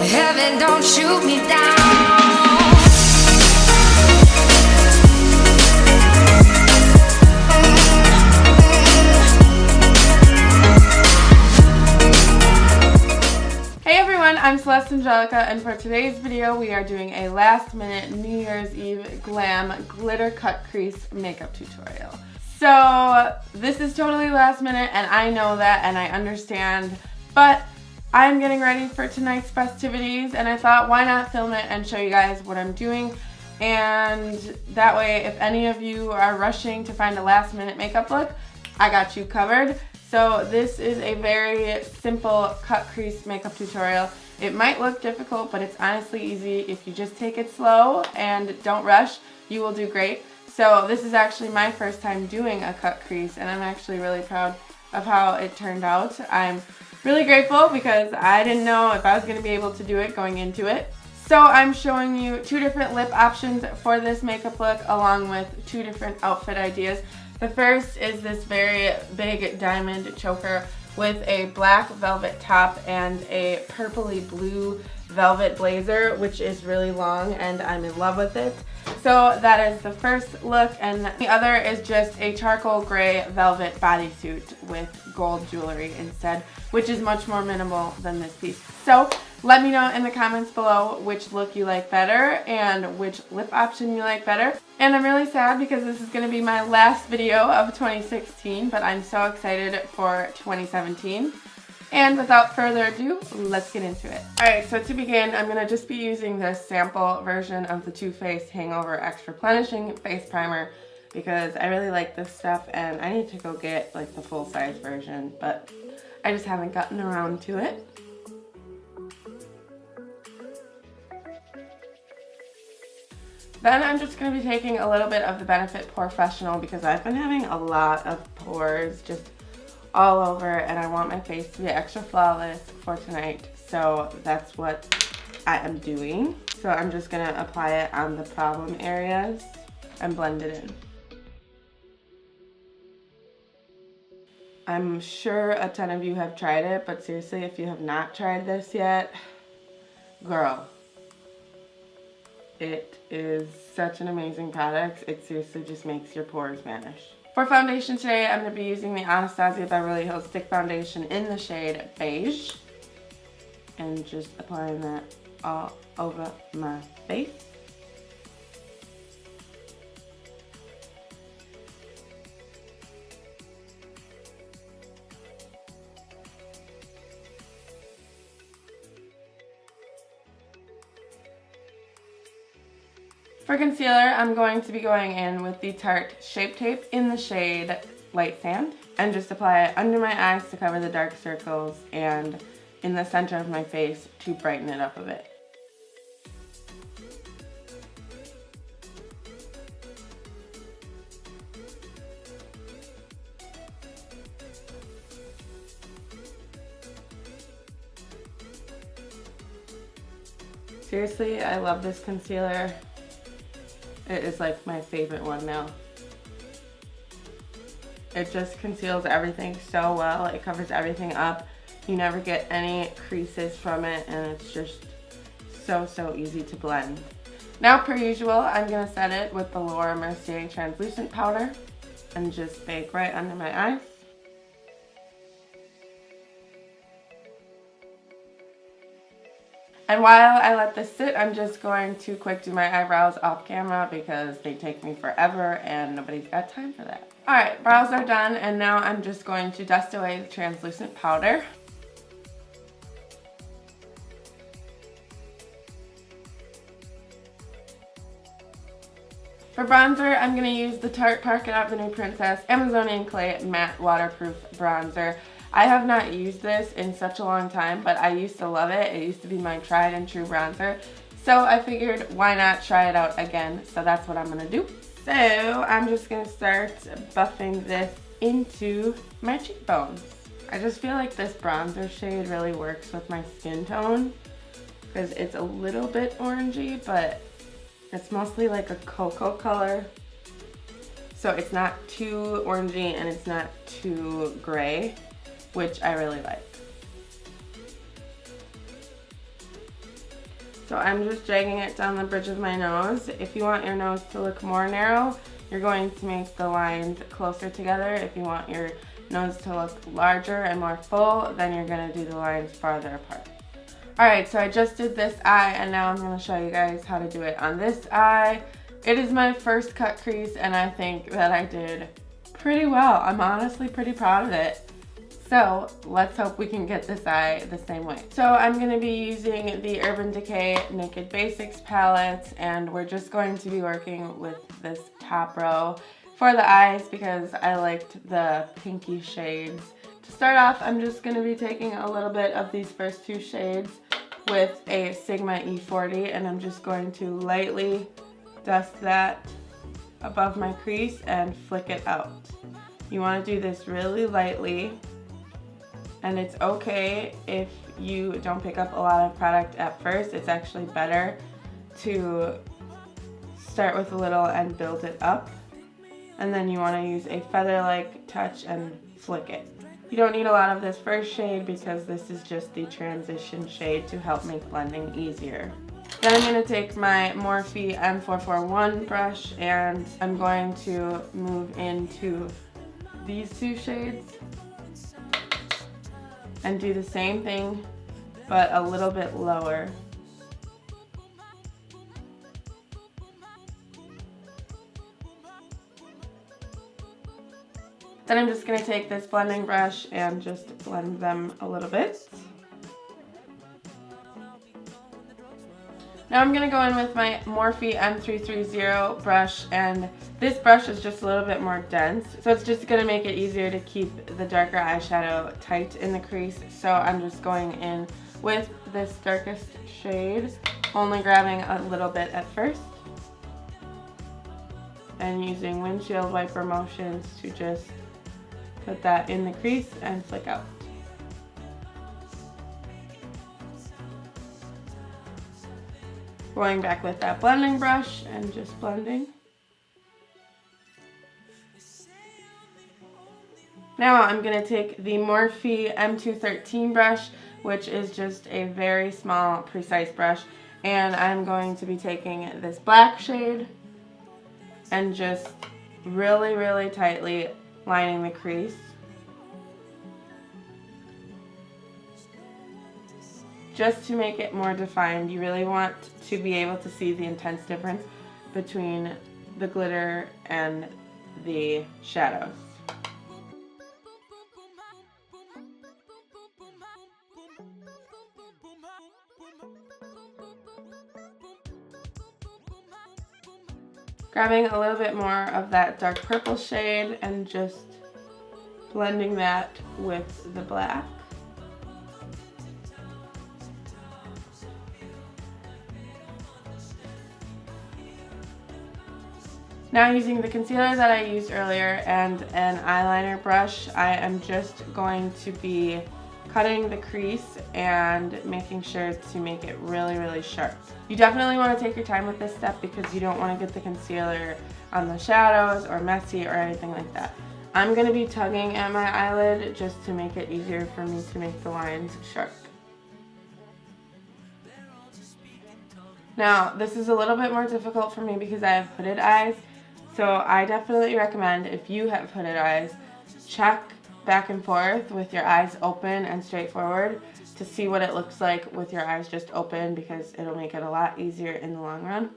Heaven, don't shoot me down. Hey everyone, I'm Celeste Angelica, and for today's video we are doing a last minute New Year's Eve glam glitter cut crease makeup tutorial. So this is totally last minute and I know that and I understand, but I'm getting ready for tonight's festivities and I thought why not film it and show you guys what I'm doing, and that way if any of you are rushing to find a last minute makeup look, I got you covered. So this is a very simple cut crease makeup tutorial. It might look difficult, but it's honestly easy. If you just take it slow and don't rush, you will do great. So this is actually my first time doing a cut crease and I'm actually really proud of how it turned out. I'm really grateful because I didn't know if I was going to be able to do it going into it. So I'm showing you two different lip options for this makeup look along with two different outfit ideas. The first is this very big diamond choker with a black velvet top and a purpley blue velvet blazer, which is really long and I'm in love with it. So that is the first look, and the other is just a charcoal gray velvet bodysuit with gold jewelry instead, which is much more minimal than this piece. So let me know in the comments below which look you like better and which lip option you like better. And I'm really sad because this is going to be my last video of 2016, but I'm so excited for 2017. And without further ado, let's get into it. Alright, so to begin, I'm going to just be using this sample version of the Too Faced Hangover X Replenishing Face Primer because I really like this stuff and I need to go get like the full size version, but I just haven't gotten around to it. Then I'm just going to be taking a little bit of the Benefit Porefessional because I've been having a lot of pores just all over and I want my face to be extra flawless for tonight, so that's what I am doing. So I'm just going to apply it on the problem areas and blend it in. I'm sure a ton of you have tried it, but seriously, if you have not tried this yet, girl, it is such an amazing product. It seriously just makes your pores vanish. For foundation today, I'm going to be using the Anastasia Beverly Hills Stick Foundation in the shade Beige. And just applying that all over my face. For concealer, I'm going to be going in with the Tarte Shape Tape in the shade Light Sand and just apply it under my eyes to cover the dark circles and in the center of my face to brighten it up a bit. Seriously, I love this concealer. It is like my favorite one now. It just conceals everything so well. It covers everything up. You never get any creases from it and it's just so easy to blend. Now, per usual, I'm going to set it with the Mercier Transluscent powder and just bake right under my eyes. And while I let this sit, I'm just going to quick do my eyebrows off camera because they take me forever and nobody's got time for that. Alright, brows are done and now I'm just going to dust away the translucent powder. For bronzer, I'm going to use the Tarte Park Avenue Princess Amazonian Clay Matte Waterproof Bronzer. I have not used this in such a long time, but I used to love it. It used to be my tried and true bronzer. So I figured why not try it out again. So that's what I'm going to do. So I'm just going to start buffing this into my cheekbones. I just feel like this bronzer shade really works with my skin tone because it's a little bit orangey, but it's mostly like a cocoa color. So it's not too orangey and it's not too gray, which I really like. So I'm just dragging it down the bridge of my nose. If you want your nose to look more narrow, you're going to make the lines closer together. If you want your nose to look larger and more full, then you're gonna do the lines farther apart. Alright, so I just did this eye and now I'm gonna show you guys how to do it on this eye. It is my first cut crease and I think that I did pretty well. I'm honestly pretty proud of it. So let's hope we can get this eye the same way. So I'm going to be using the Urban Decay Naked Basics palette, and we're just going to be working with this top row for the eyes because I liked the pinky shades. To start off, I'm just going to be taking a little bit of these first two shades with a Sigma E40, and I'm just going to lightly dust that above my crease and flick it out. You want to do this really lightly. And it's okay if you don't pick up a lot of product at first. It's actually better to start with a little and build it up. And then you want to use a feather-like touch and flick it. You don't need a lot of this first shade because this is just the transition shade to help make blending easier. Then I'm going to take my Morphe M441 brush and I'm going to move into these two shades and do the same thing, but a little bit lower. Then I'm just gonna take this blending brush and just blend them a little bit. Now I'm gonna go in with my Morphe M330 brush, and this brush is just a little bit more dense, so it's just gonna make it easier to keep the darker eyeshadow tight in the crease. So I'm just going in with this darkest shade, only grabbing a little bit at first, and using windshield wiper motions to just put that in the crease and flick out. Going back with that blending brush and just blending. Now I'm going to take the Morphe M213 brush, which is just a very small, precise brush, and I'm going to be taking this black shade and just really, really tightly lining the crease. Just to make it more defined. You really want to be able to see the intense difference between the glitter and the shadows. Grabbing a little bit more of that dark purple shade and just blending that with the black. Now using the concealer that I used earlier and an eyeliner brush, I am just going to be cutting the crease and making sure to make it really, really sharp. You definitely want to take your time with this step because you don't want to get the concealer on the shadows or messy or anything like that. I'm going to be tugging at my eyelid just to make it easier for me to make the lines sharp. Now, this is a little bit more difficult for me because I have hooded eyes. So I definitely recommend, if you have hooded eyes, check back and forth with your eyes open and straight forward to see what it looks like with your eyes just open, because it'll make it a lot easier in the long run.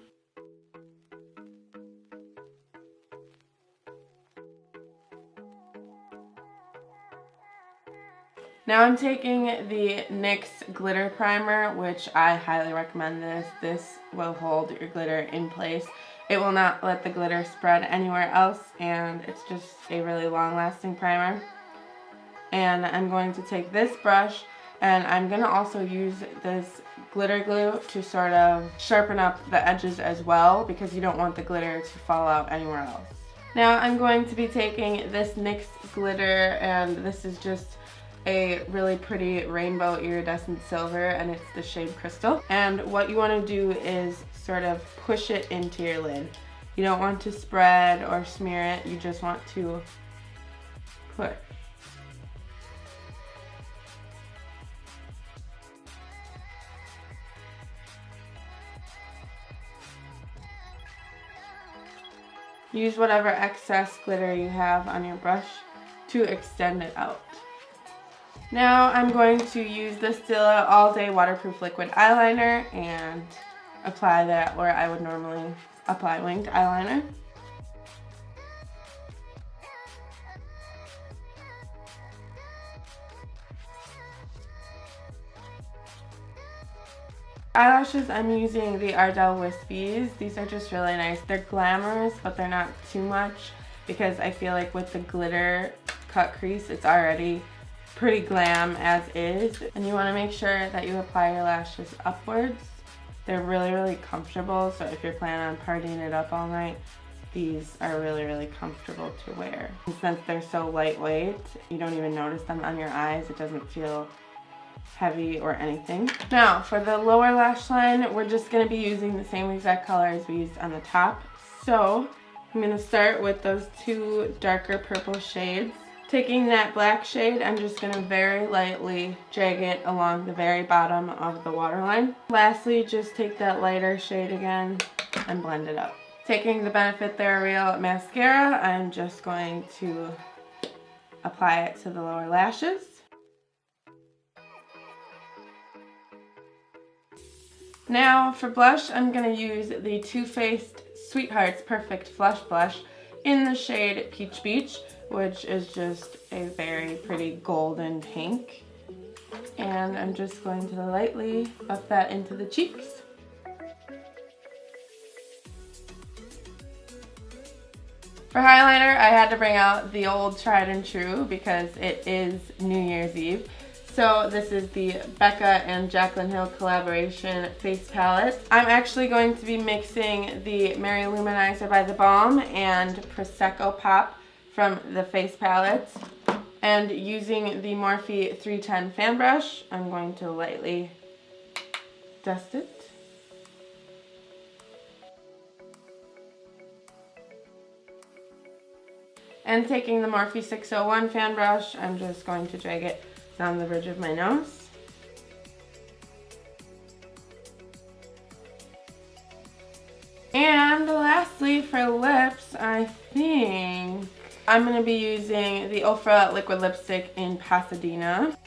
Now I'm taking the NYX Glitter Primer, which I highly recommend this. This will hold your glitter in place. It will not let the glitter spread anywhere else, and it's just a really long-lasting primer. And I'm going to take this brush, and I'm going to also use this glitter glue to sort of sharpen up the edges as well, because you don't want the glitter to fall out anywhere else. Now I'm going to be taking this NYX glitter, and this is just a really pretty rainbow iridescent silver, and it's the shade Crystal. And what you want to do is sort of push it into your lid. You don't want to spread or smear it, you just want to put. use whatever excess glitter you have on your brush to extend it out. Now I'm going to use the Stila All Day Waterproof Liquid Eyeliner and apply that where I would normally apply winged eyeliner. Eyelashes, I'm using the Ardell Wispies. These are just really nice. They're glamorous, but they're not too much because I feel like with the glitter cut crease, it's already pretty glam as is. And you want to make sure that you apply your lashes upwards. They're really, really comfortable, so if you're planning on partying it up all night, these are really, really comfortable to wear. And since they're so lightweight, you don't even notice them on your eyes. It doesn't feel heavy or anything. Now for the lower lash line, we're just going to be using the same exact color as we used on the top. So I'm going to start with those two darker purple shades. Taking that black shade, I'm just going to very lightly drag it along the very bottom of the waterline. Lastly, just take that lighter shade again and blend it up. Taking the Benefit They're Real mascara, I'm just going to apply it to the lower lashes. Now for blush, I'm going to use the Too Faced Sweethearts Perfect Flush Blush in the shade Peach Beach, which is just a very pretty golden pink. And I'm just going to lightly buff that into the cheeks. For highlighter, I had to bring out the old tried and true because it is New Year's Eve. So this is the Becca and Jaclyn Hill collaboration face palette. I'm actually going to be mixing the Mary Luminizer by The Balm and Prosecco Pop from the face palette. And using the Morphe 310 fan brush, I'm going to lightly dust it. And taking the Morphe 601 fan brush, I'm just going to drag it down the bridge of my nose. And lastly for lips, I think I'm going to be using the Ofra liquid lipstick in Pasadena.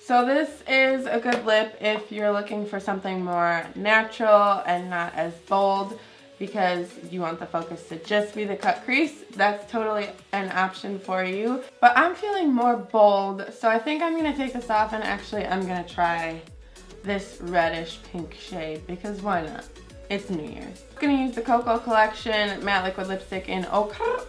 So this is a good lip if you're looking for something more natural and not as bold, because you want the focus to just be the cut crease. That's totally an option for you. But I'm feeling more bold, so I think I'm going to take this off and actually I'm going to try this reddish pink shade because why not? It's New Year's. I'm going to use the Cocoa Collection matte liquid lipstick in Ochre.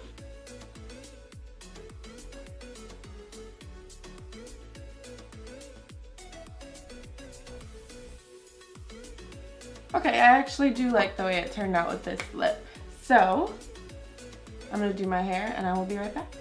Okay, I actually do like the way it turned out with this lip. So, I'm going to do my hair and I will be right back.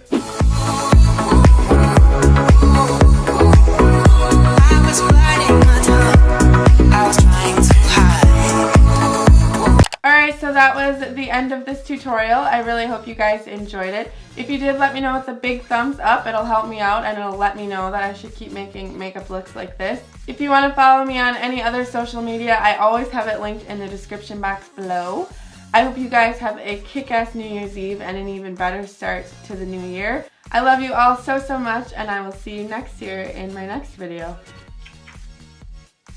Alright, so that was the end of this tutorial. I really hope you guys enjoyed it. If you did, let me know with a big thumbs up. It'll help me out and it'll let me know that I should keep making makeup looks like this. If you want to follow me on any other social media, I always have it linked in the description box below. I hope you guys have a kick-ass New Year's Eve and an even better start to the new year. I love you all so, so much, and I will see you next year in my next video.